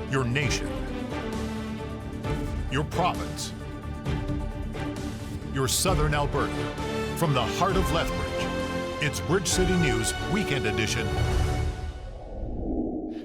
your nation, your province, your southern Alberta. From the heart of Lethbridge, it's Bridge City News Weekend Edition.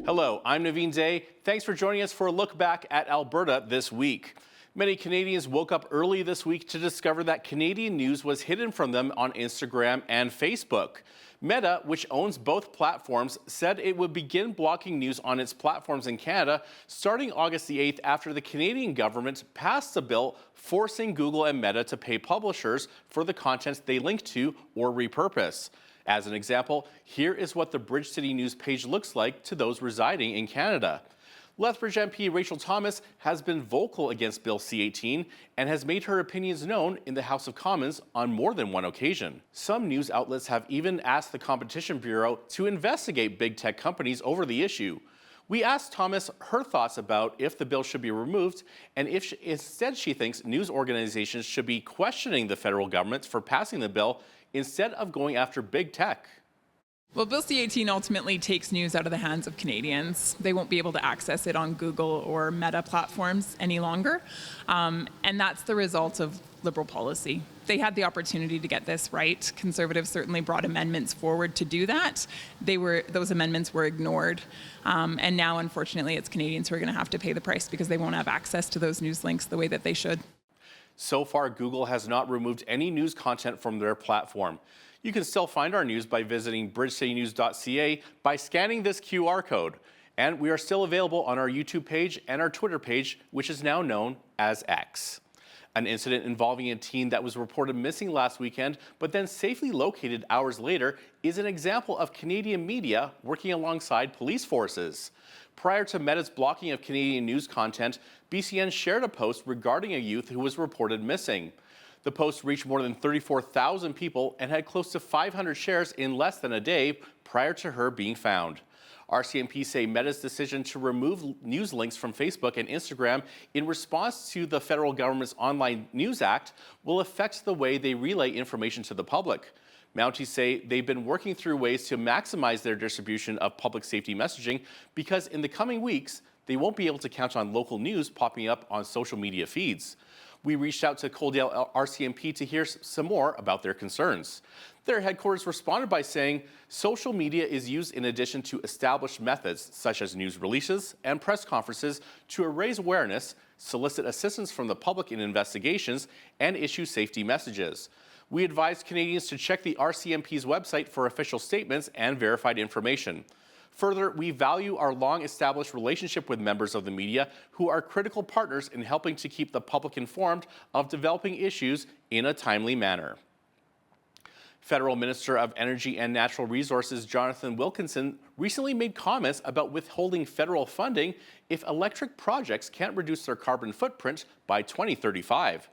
Hello, I'm Naveen Day. Thanks for joining us for a look back at Alberta this week. Many Canadians woke up early this week to discover that Canadian news was hidden from them on Instagram and Facebook. Meta, which owns both platforms, said it would begin blocking news on its platforms in Canada starting August the 8th after the Canadian government passed a bill forcing Google and Meta to pay publishers for the content they link to or repurpose. As an example, here is what the Bridge City News page looks like to those residing in Canada. Lethbridge MP Rachel Thomas has been vocal against Bill C-18 and has made her opinions known in the House of Commons on more than one occasion. Some news outlets have even asked the Competition Bureau to investigate big tech companies over the issue. We asked Thomas her thoughts about if the bill should be removed and if instead she thinks news organizations should be questioning the federal government for passing the bill instead of going after big tech. Well, Bill C-18 ultimately takes news out of the hands of Canadians. They won't be able to access it on Google or Meta platforms any longer. And that's the result of Liberal policy. They had the opportunity to get this right. Conservatives certainly brought amendments forward to do that. Those amendments were ignored. And now, unfortunately, it's Canadians who are going to have to pay the price because they won't have access to those news links the way that they should. So far, Google has not removed any news content from their platform. You can still find our news by visiting bridgecitynews.ca by scanning this QR code. And we are still available on our YouTube page and our Twitter page, which is now known as X. An incident involving a teen that was reported missing last weekend, but then safely located hours later, is an example of Canadian media working alongside police forces. Prior to Meta's blocking of Canadian news content, BCN shared a post regarding a youth who was reported missing. The post reached more than 34,000 people and had close to 500 shares in less than a day prior to her being found. RCMP say Meta's decision to remove news links from Facebook and Instagram in response to the federal government's Online News Act will affect the way they relay information to the public. Mounties say they've been working through ways to maximize their distribution of public safety messaging because in the coming weeks, they won't be able to count on local news popping up on social media feeds. We reached out to Coaldale RCMP to hear some more about their concerns. Their headquarters responded by saying social media is used in addition to established methods such as news releases and press conferences to raise awareness, solicit assistance from the public in investigations, and issue safety messages. We advise Canadians to check the RCMP's website for official statements and verified information. Further, we value our long-established relationship with members of the media who are critical partners in helping to keep the public informed of developing issues in a timely manner. Federal Minister of Energy and Natural Resources Jonathan Wilkinson recently made comments about withholding federal funding if electric projects can't reduce their carbon footprint by 2035.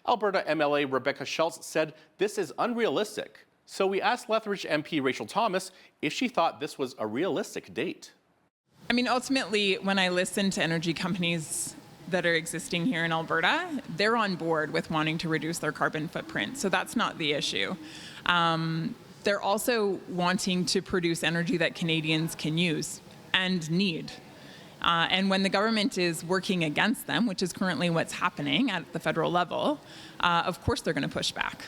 Alberta MLA Rebecca Schultz said this is unrealistic. So we asked Lethbridge MP Rachel Thomas if she thought this was a realistic date. I mean, ultimately, when I listen to energy companies that are existing here in Alberta, they're on board with wanting to reduce their carbon footprint. So that's not the issue. They're also wanting to produce energy that Canadians can use and need. And when the government is working against them, which is currently what's happening at the federal level, of course they're going to push back.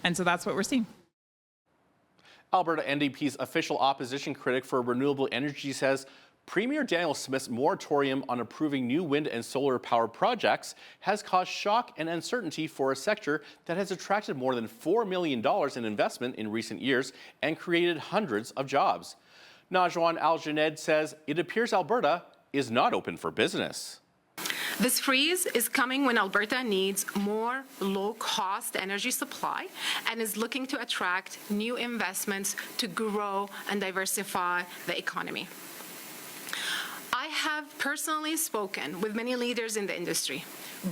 And so that's what we're seeing. Alberta NDP's official opposition critic for renewable energy says Premier Daniel Smith's moratorium on approving new wind and solar power projects has caused shock and uncertainty for a sector that has attracted more than $4 million in investment in recent years and created hundreds of jobs. Najwan Al-Janed says it appears Alberta is not open for business. This freeze is coming when Alberta needs more low-cost energy supply and is looking to attract new investments to grow and diversify the economy. I have personally spoken with many leaders in the industry,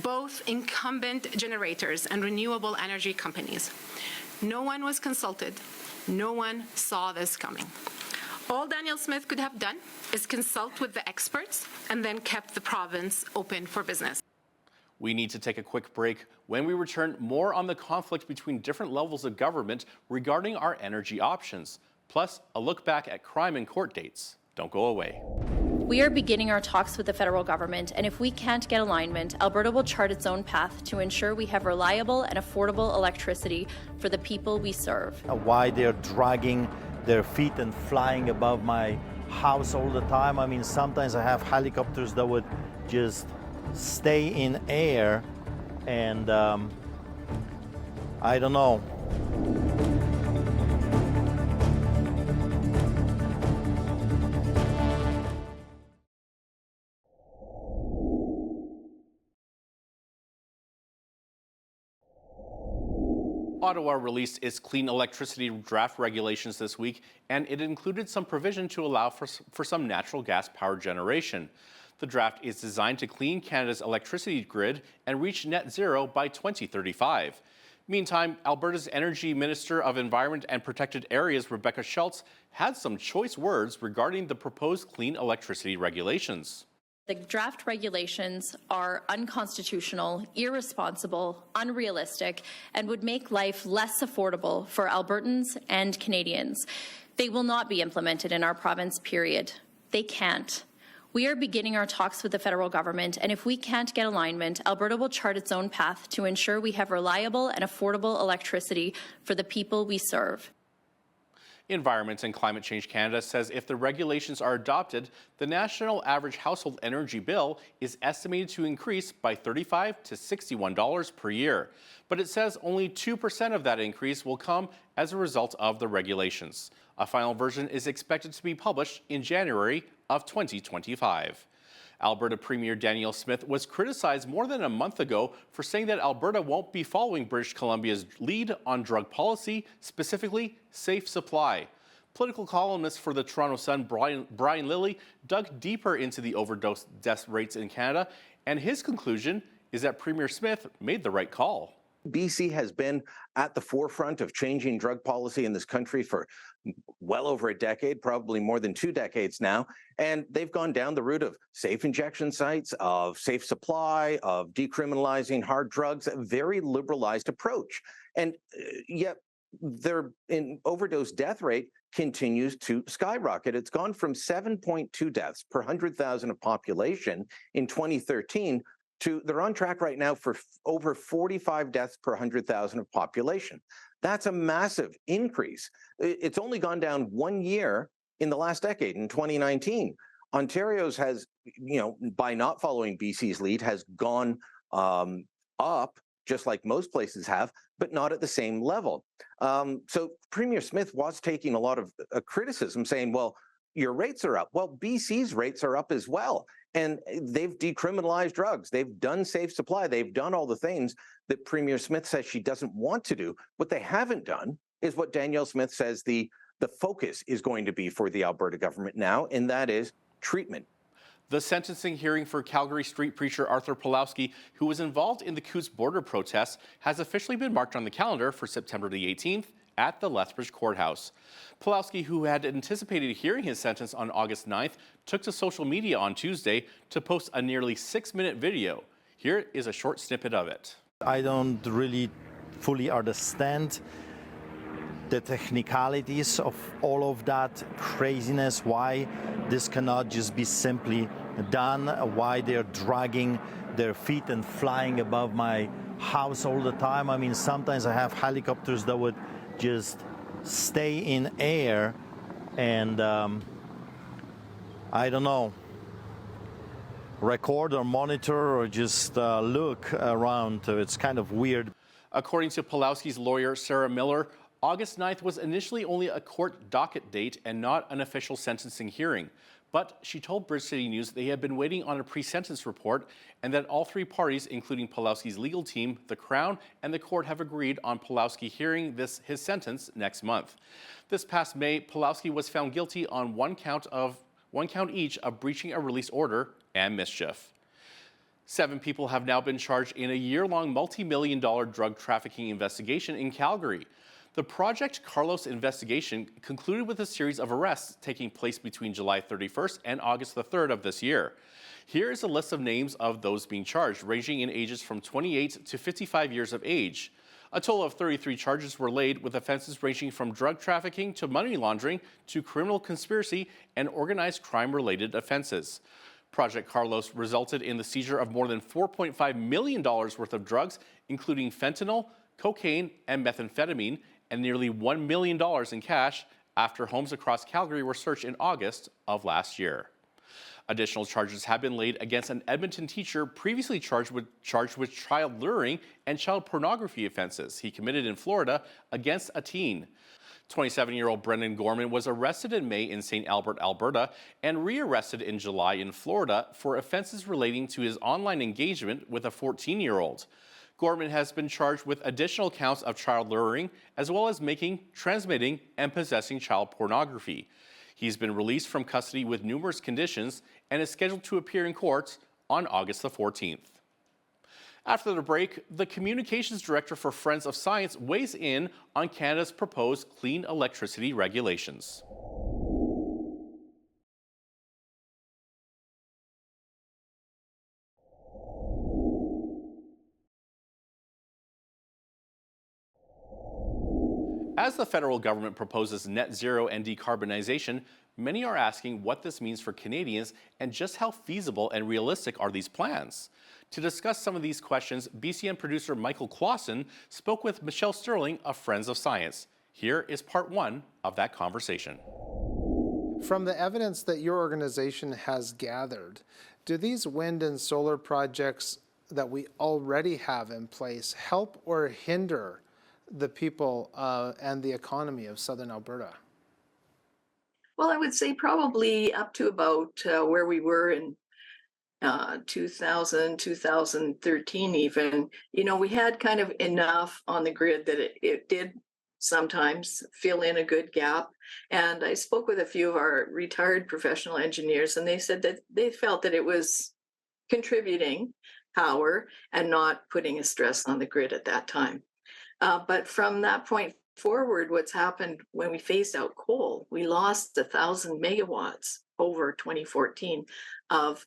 both incumbent generators and renewable energy companies. No one was consulted. No one saw this coming. All Daniel Smith could have done is consult with the experts and then kept the province open for business. We need to take a quick break. When we return, more on the conflict between different levels of government regarding our energy options. Plus, a look back at crime and court dates. Don't go away. We are beginning our talks with the federal government, and if we can't get alignment, Alberta will chart its own path to ensure we have reliable and affordable electricity for the people we serve. Why they're dragging their feet and flying above my house all the time. I mean, sometimes I have helicopters that would just stay in air, and I don't know. Ottawa released its clean electricity draft regulations this week, and it included some provision to allow for some natural gas power generation. The draft is designed to clean Canada's electricity grid and reach net zero by 2035. Meantime, Alberta's Energy Minister of Environment and Protected Areas, Rebecca Schultz, had some choice words regarding the proposed clean electricity regulations. The draft regulations are unconstitutional, irresponsible, unrealistic, and would make life less affordable for Albertans and Canadians. They will not be implemented in our province, period. They can't. We are beginning our talks with the federal government, and if we can't get alignment, Alberta will chart its own path to ensure we have reliable and affordable electricity for the people we serve. Environment and Climate Change Canada says if the regulations are adopted, the national average household energy bill is estimated to increase by $35 to $61 per year. But it says only 2% of that increase will come as a result of the regulations. A final version is expected to be published in January of 2025. Alberta Premier Danielle Smith was criticized more than a month ago for saying that Alberta won't be following British Columbia's lead on drug policy, specifically safe supply. Political columnist for the Toronto Sun, Brian Lilly, dug deeper into the overdose death rates in Canada, and his conclusion is that Premier Smith made the right call. BC has been at the forefront of changing drug policy in this country for well over a decade, probably more than 2 decades now. And they've gone down the route of safe injection sites, of safe supply, of decriminalizing hard drugs, a very liberalized approach. And yet their overdose death rate continues to skyrocket. It's gone from 7.2 deaths per 100,000 of population in 2013 to they're on track right now for over 45 deaths per 100,000 of population. That's a massive increase. It's only gone down 1 year in the last decade, in 2019. Ontario's has, by not following BC's lead, has gone up, just like most places have, but not at the same level. So Premier Smith was taking a lot of criticism, saying, well, your rates are up. Well, BC's rates are up as well. And they've decriminalized drugs. They've done safe supply. They've done all the things that Premier Smith says she doesn't want to do. What they haven't done is what Danielle Smith says the focus is going to be for the Alberta government now, and that is treatment. The sentencing hearing for Calgary street preacher Arthur Pawlowski, who was involved in the Coutts border protests, has officially been marked on the calendar for September the 18th at the Lethbridge courthouse. Pawlowski, who had anticipated hearing his sentence on August 9th, took to social media on Tuesday to post a nearly 6-minute video. Here is a short snippet of it. I don't really fully understand the technicalities of all of that craziness, why this cannot just be simply done, why they're dragging their feet and flying above my house all the time. I mean, sometimes I have helicopters that would just stay in air, and I don't know, record or monitor or just look around. It's kind of weird. According to Pawlowski's lawyer, Sarah Miller, August 9th was initially only a court docket date and not an official sentencing hearing. But she told Bridge City News they had been waiting on a pre-sentence report and that all 3 parties, including Pawlowski's legal team, the Crown, and the court have agreed on Pawlowski hearing his sentence next month. This past May, Pawlowski was found guilty on one count each of breaching a release order and mischief. 7 people have now been charged in a year-long multi-million-dollar drug trafficking investigation in Calgary. The Project Carlos investigation concluded with a series of arrests taking place between July 31st and August the 3rd of this year. Here is a list of names of those being charged, ranging in ages from 28 to 55 years of age. A total of 33 charges were laid, with offenses ranging from drug trafficking to money laundering to criminal conspiracy and organized crime-related offenses. Project Carlos resulted in the seizure of more than $4.5 million worth of drugs, including fentanyl, cocaine, and methamphetamine, and nearly $1 million in cash after homes across Calgary were searched in August of last year. Additional charges have been laid against an Edmonton teacher previously charged with child luring and child pornography offenses he committed in Florida against a teen. 27-year-old Brendan Gorman was arrested in May in St. Albert, Alberta, and rearrested in July in Florida for offenses relating to his online engagement with a 14-year-old. Gorman has been charged with additional counts of child luring, as well as making, transmitting, and possessing child pornography. He's been released from custody with numerous conditions and is scheduled to appear in court on August the 14th. After the break, the Communications Director for Friends of Science weighs in on Canada's proposed clean electricity regulations. As the federal government proposes net zero and decarbonization, many are asking what this means for Canadians and just how feasible and realistic are these plans. To discuss some of these questions, BCN producer Michael Clausen spoke with Michelle Sterling of Friends of Science. Here is part one of that conversation. From the evidence that your organization has gathered, do these wind and solar projects that we already have in place help or hinder the people and the economy of Southern Alberta? Well, I would say probably up to about where we were in 2000, 2013 even. You know, we had kind of enough on the grid that it did sometimes fill in a good gap. And I spoke with a few of our retired professional engineers, and they said that they felt that it was contributing power and not putting a stress on the grid at that time. But from that point forward, what's happened when we phased out coal, we lost 1,000 megawatts over 2014 of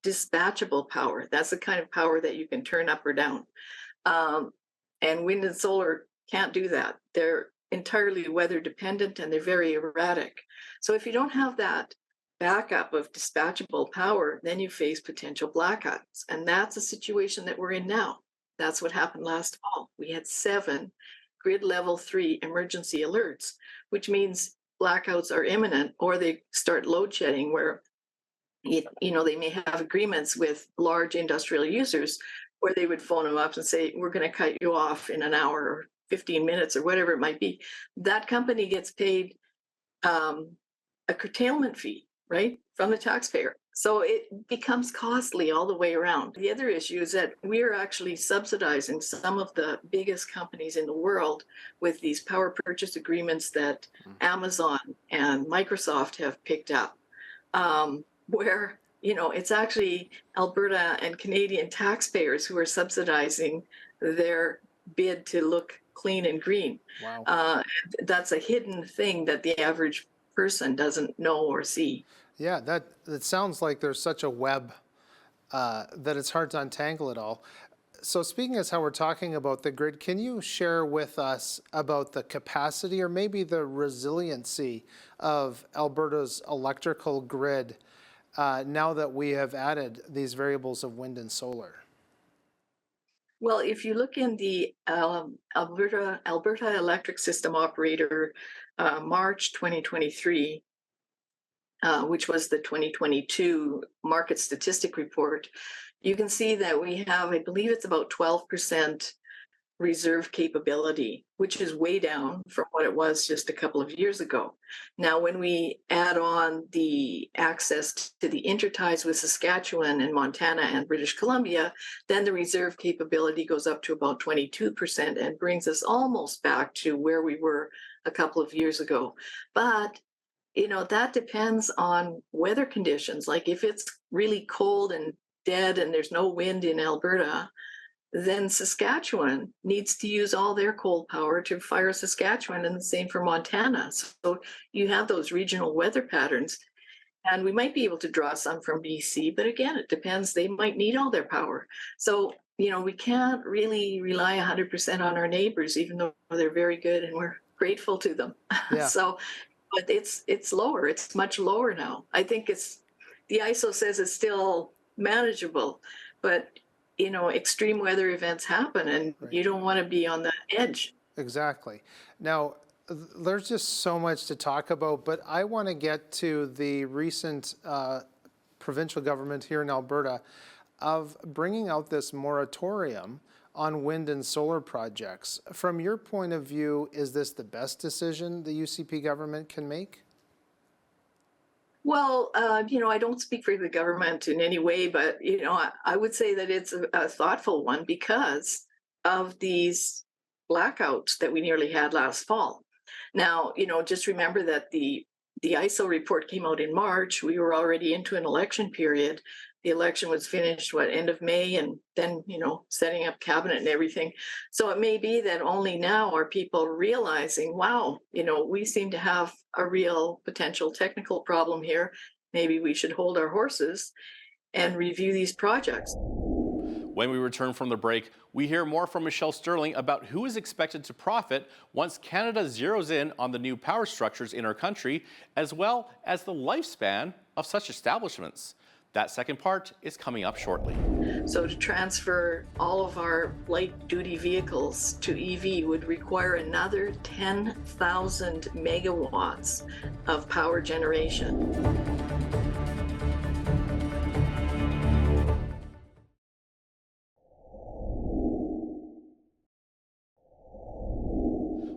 dispatchable power. That's the kind of power that you can turn up or down. And wind and solar can't do that. They're entirely weather dependent and they're very erratic. So if you don't have that backup of dispatchable power, then you face potential blackouts. And that's a situation that we're in now. That's what happened last fall. We had 7 grid level 3 emergency alerts, which means blackouts are imminent, or they start load shedding where they may have agreements with large industrial users where they would phone them up and say, we're going to cut you off in an hour or 15 minutes or whatever it might be. That company gets paid a curtailment fee, right, from the taxpayer. So it becomes costly all the way around. The other issue is that we are actually subsidizing some of the biggest companies in the world with these power purchase agreements that Amazon and Microsoft have picked up, where, it's actually Alberta and Canadian taxpayers who are subsidizing their bid to look clean and green. Wow. That's a hidden thing that the average person doesn't know or see. Yeah, that sounds like there's such a web that it's hard to untangle it all. So speaking as how we're talking about the grid, can you share with us about the capacity or maybe the resiliency of Alberta's electrical grid now that we have added these variables of wind and solar? Well, if you look in the Alberta Electric System Operator March 2023, which was the 2022 market statistic report, you can see that we have, I believe it's about 12% reserve capability, which is way down from what it was just a couple of years ago. Now, when we add on the access to the interties with Saskatchewan and Montana and British Columbia, then the reserve capability goes up to about 22% and brings us almost back to where we were a couple of years ago. But that depends on weather conditions. Like if it's really cold and dead and there's no wind in Alberta, then Saskatchewan needs to use all their coal power to fire Saskatchewan, and the same for Montana. So you have those regional weather patterns, and we might be able to draw some from BC, but again, it depends. They might need all their power. So we can't really rely 100% on our neighbors, even though they're very good and we're grateful to them. Yeah. So, but it's lower. It's much lower now. I think the ISO says it's still manageable, but extreme weather events happen, and you don't want to be on the edge. Exactly. Now, there's just so much to talk about, but I want to get to the recent provincial government here in Alberta of bringing out this moratorium on wind and solar projects. From your point of view, is this the best decision the UCP government can make? Well, I don't speak for the government in any way, but, I would say that it's a thoughtful one because of these blackouts that we nearly had last fall. Now, just remember that the ISO report came out in March. We were already into an election period. The election was finished, end of May, and then, setting up cabinet and everything. So it may be that only now are people realizing, wow, we seem to have a real potential technical problem here. Maybe we should hold our horses and review these projects. When we return from the break, we hear more from Michelle Sterling about who is expected to profit once Canada zeroes in on the new power structures in our country, as well as the lifespan of such establishments. That second part is coming up shortly. So to transfer all of our light-duty vehicles to EV would require another 10,000 megawatts of power generation.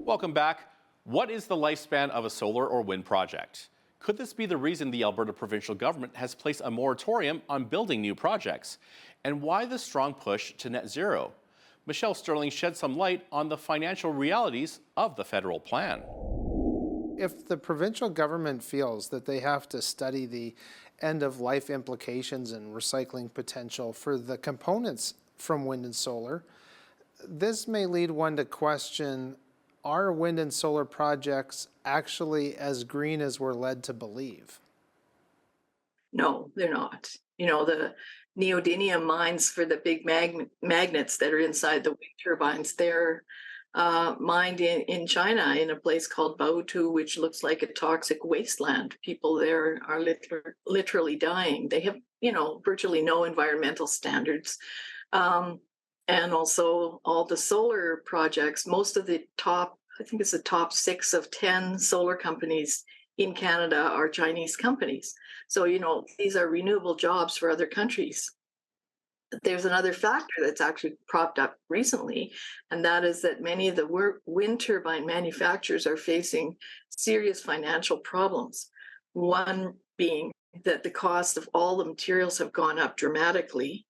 Welcome back. What is the lifespan of a solar or wind project? Could this be the reason the Alberta provincial government has placed a moratorium on building new projects? And why the strong push to net zero? Michelle Sterling shed some light on the financial realities of the federal plan. If the provincial government feels that they have to study the end-of-life implications and recycling potential for the components from wind and solar, this may lead one to question, are wind and solar projects actually as green as we're led to believe? No, they're not. The neodymium mines for the big magnets that are inside the wind turbines, they're mined in China in a place called Baotou, which looks like a toxic wasteland. People there are literally dying. They have, virtually no environmental standards. And also all the solar projects, most of the I think it's the top 6 of 10 solar companies in Canada are Chinese companies. So, these are renewable jobs for other countries. There's another factor that's actually propped up recently, and that is that many of the wind turbine manufacturers are facing serious financial problems. One being that the cost of all the materials have gone up dramatically,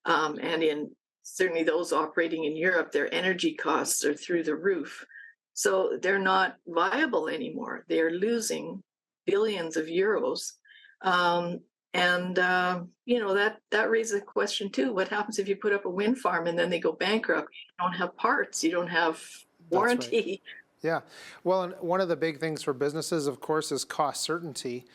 and certainly those operating in Europe, their energy costs are through the roof. So they're not viable anymore. They're losing billions of euros. That raises a question too. What happens if you put up a wind farm and then they go bankrupt? You don't have parts, you don't have warranty. That's right. Yeah. Well, and one of the big things for businesses, of course, is cost certainty.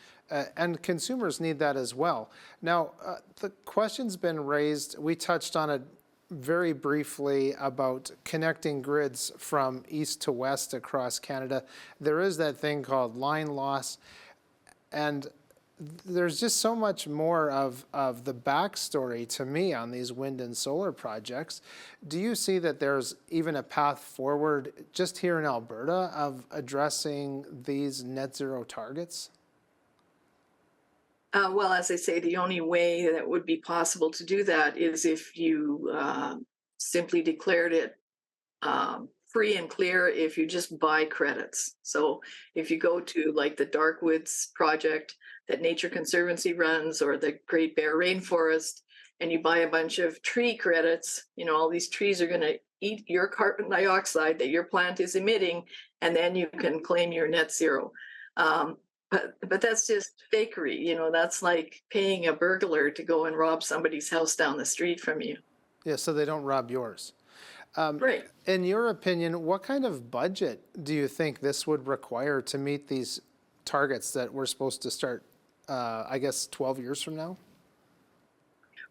And consumers need that as well. Now, the question's been raised. We touched on it very briefly about connecting grids from east to west across Canada. There is that thing called line loss, and there's just so much more of the backstory to me on these wind and solar projects. Do you see that there's even a path forward just here in Alberta of addressing these net zero targets? Well, as I say, the only way that would be possible to do that is if you simply declared it free and clear if you just buy credits. So if you go to like the Darkwoods project that Nature Conservancy runs or the Great Bear Rainforest, and you buy a bunch of tree credits, all these trees are going to eat your carbon dioxide that your plant is emitting, and then you can claim your net zero. But that's just fakery, that's like paying a burglar to go and rob somebody's house down the street from you. Yeah, so they don't rob yours. Right. In your opinion, what kind of budget do you think this would require to meet these targets that we're supposed to start, 12 years from now?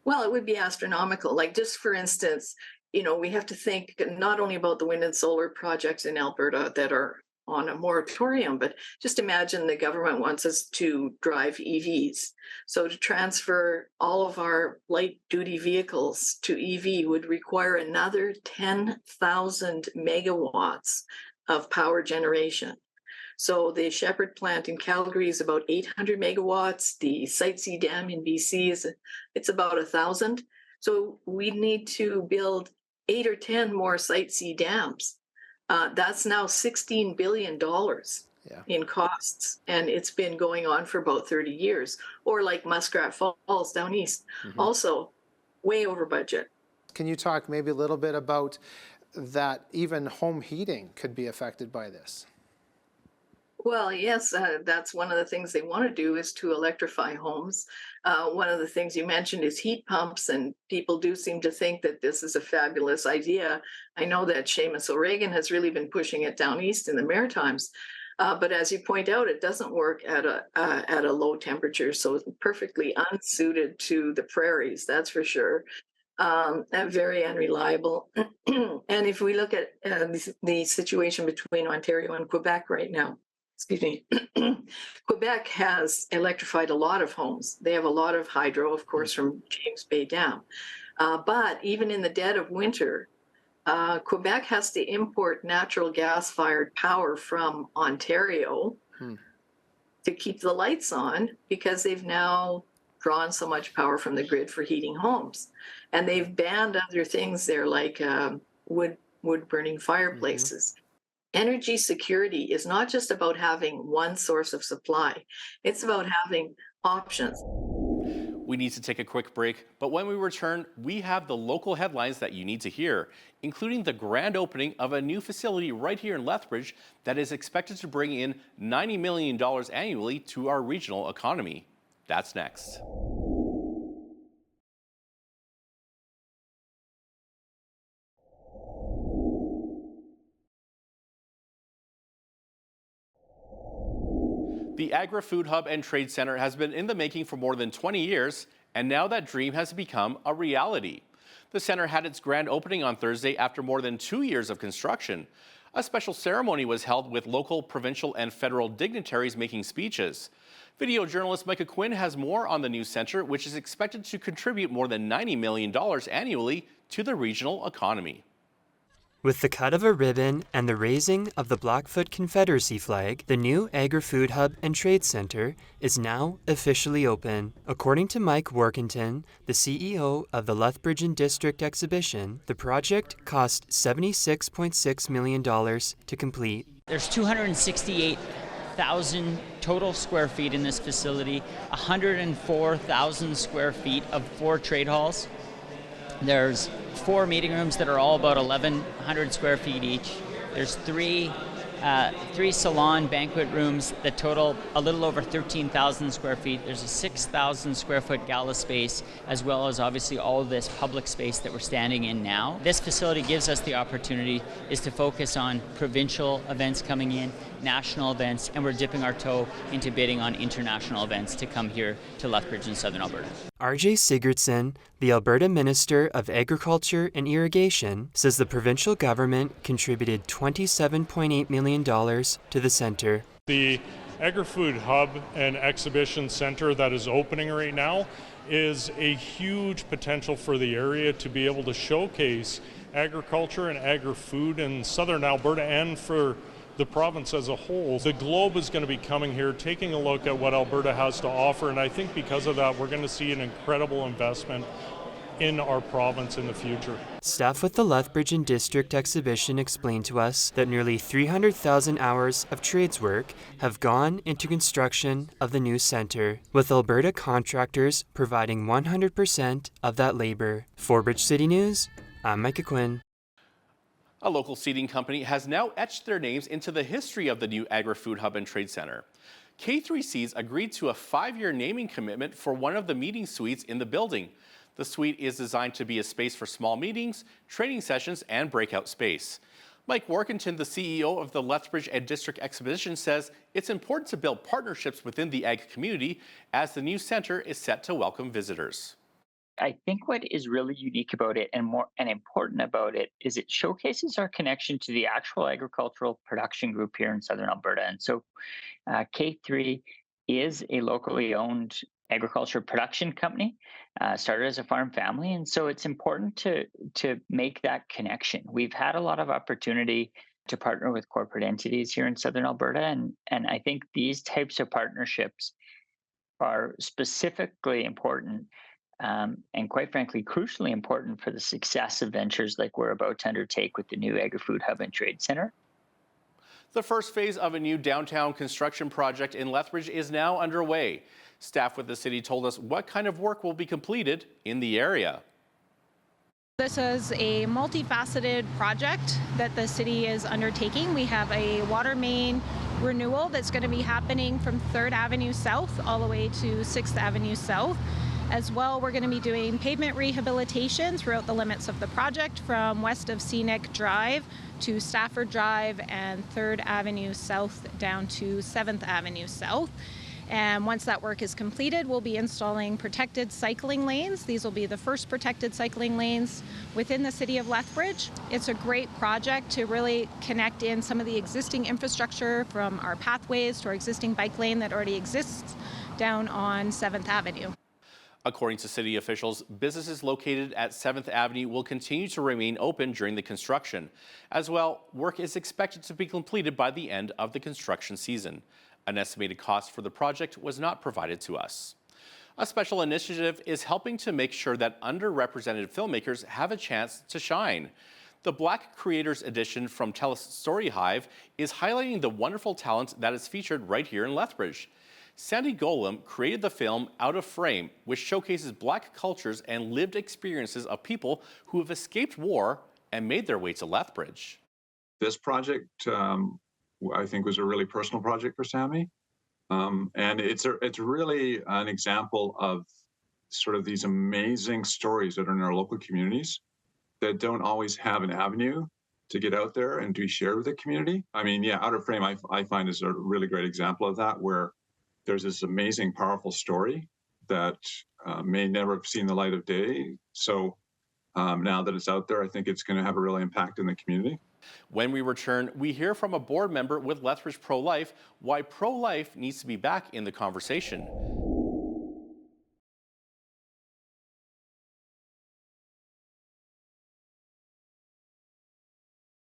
Well, it would be astronomical. Like, just for instance, we have to think not only about the wind and solar projects in Alberta that are on a moratorium, but just imagine the government wants us to drive EVs. So to transfer all of our light duty vehicles to EV would require another 10,000 megawatts of power generation. So the Shepard plant in Calgary is about 800 megawatts. The Site C dam in BC it's about 1,000. So we need to build 8 or 10 more Site C dams. That's now $16 billion in costs, and it's been going on for about 30 years. Or like Muskrat Falls down east, also way over budget. Can you talk maybe a little bit about that even home heating could be affected by this? Well, yes, that's one of the things they want to do is to electrify homes. One of the things you mentioned is heat pumps, and people do seem to think that this is a fabulous idea. I know that Seamus O'Regan has really been pushing it down east in the Maritimes. But as you point out, it doesn't work at a low temperature, so it's perfectly unsuited to the prairies, that's for sure. And very unreliable. And if we look at the situation between Ontario and Quebec right now, excuse me, Quebec has electrified a lot of homes. They have a lot of hydro, of course, from James Bay Dam. But even in the dead of winter, Quebec has to import natural gas-fired power from Ontario to keep the lights on, because they've now drawn so much power from the grid for heating homes. And they've banned other things there, like wood-burning fireplaces. Energy security is not just about having one source of supply. It's about having options. We need to take a quick break, but when we return, we have the local headlines that you need to hear, including the grand opening of a new facility right here in Lethbridge that is expected to bring in $90 million annually to our regional economy. That's next. The Agri-Food Hub and Trade Center has been in the making for more than 20 years, and now that dream has become a reality. The center had its grand opening on Thursday after more than 2 years of construction. A special ceremony was held with local, provincial, and federal dignitaries making speeches. Video journalist Micah Quinn has more on the new center, which is expected to contribute more than $90 million annually to the regional economy. With the cut of a ribbon and the raising of the Blackfoot Confederacy flag, the new Agri-Food Hub and Trade Center is now officially open. According to Mike Workington, the CEO of the Lethbridge and District Exhibition, the project cost $76.6 million to complete. There's 268,000 total square feet in this facility, 104,000 square feet of 4 trade halls. There's 4 meeting rooms that are all about 1,100 square feet each. There's three salon banquet rooms that total a little over 13,000 square feet. There's a 6,000 square foot gala space, as well as obviously all of this public space that we're standing in now. This facility gives us the opportunity is to focus on provincial events coming in, national events, and we're dipping our toe into bidding on international events to come here to Lethbridge in southern Alberta. RJ Sigurdsson, the Alberta Minister of Agriculture and Irrigation, says the provincial government contributed $27.8 million to the center. The Agri-Food Hub and Exhibition Center that is opening right now is a huge potential for the area to be able to showcase agriculture and agri-food in southern Alberta and for the province as a whole. The globe is going to be coming here, taking a look at what Alberta has to offer, and I think because of that, we're going to see an incredible investment in our province in the future. Staff with the Lethbridge and District Exhibition explained to us that nearly 300,000 hours of trades work have gone into construction of the new center, with Alberta contractors providing 100% of that labor. For Bridge City News, I'm Micah Quinn. A local seating company has now etched their names into the history of the new Agri-Food Hub and Trade Center. K3Cs agreed to a 5-year naming commitment for one of the meeting suites in the building. The suite is designed to be a space for small meetings, training sessions, and breakout space. Mike Workington, the CEO of the Lethbridge and District Exhibition, says it's important to build partnerships within the ag community as the new center is set to welcome visitors. I think what is really unique about it and more and important about it is it showcases our connection to the actual agricultural production group here in Southern Alberta. And so K3 is a locally owned agriculture production company, started as a farm family. And so it's important to make that connection. We've had a lot of opportunity to partner with corporate entities here in Southern Alberta. And I think these types of partnerships are specifically important and quite frankly, crucially important for the success of ventures like we're about to undertake with the new Agri-Food Hub and Trade Center. The first phase of a new downtown construction project in Lethbridge is now underway. Staff with the city told us what kind of work will be completed in the area. This is a multifaceted project that the city is undertaking. We have a water main renewal that's going to be happening from 3rd Avenue South all the way to 6th Avenue South. As well, we're going to be doing pavement rehabilitation throughout the limits of the project from west of Scenic Drive to Stafford Drive and 3rd Avenue South down to 7th Avenue South. And once that work is completed, we'll be installing protected cycling lanes. These will be the first protected cycling lanes within the city of Lethbridge. It's a great project to really connect in some of the existing infrastructure from our pathways to our existing bike lane that already exists down on 7th Avenue. According to city officials, businesses located at 7th Avenue will continue to remain open during the construction. As well, work is expected to be completed by the end of the construction season. An estimated cost for the project was not provided to us. A special initiative is helping to make sure that underrepresented filmmakers have a chance to shine. The Black Creators Edition from Story Hive is highlighting the wonderful talent that is featured right here in Lethbridge. Sandy Golem created the film Out of Frame, which showcases Black cultures and lived experiences of people who have escaped war and made their way to Lethbridge. This project, I think, was a really personal project for Sammy. And it's really an example of sort of these amazing stories that are in our local communities that don't always have an avenue to get out there and to share with the community. I mean, yeah, Out of Frame, I find is a really great example of that, where there's this amazing, powerful story that may never have seen the light of day. So now that it's out there, I think it's going to have a real impact in the community. When we return, we hear from a board member with Lethbridge Pro-Life why pro-life needs to be back in the conversation.